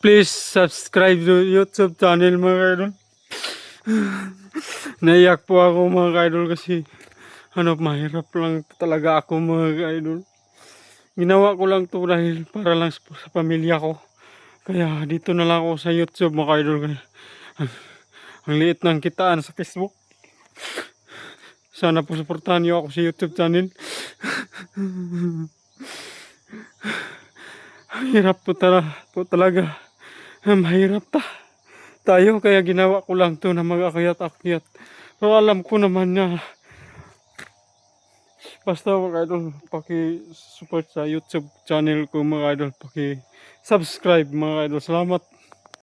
Please subscribe to YouTube channel mga idol. Naiyak po ako mga idol kasi mahirap lang talaga ako mga idol. Ginawa ko lang to dahil para lang sa pamilya ko. Kaya dito na lang ako sa YouTube mga idol. Kaya, ang liit ng kitaan sa Facebook. Sana po suportahan niyo ako sa YouTube channel. Hirap po talaga. Mahirap tayo kaya ginawa ko lang to na mag-akyat-akyat. Pero alam ko naman na basta mga idol, paki-support sa YouTube channel ko mga idol, paki-subscribe mga idol. Salamat.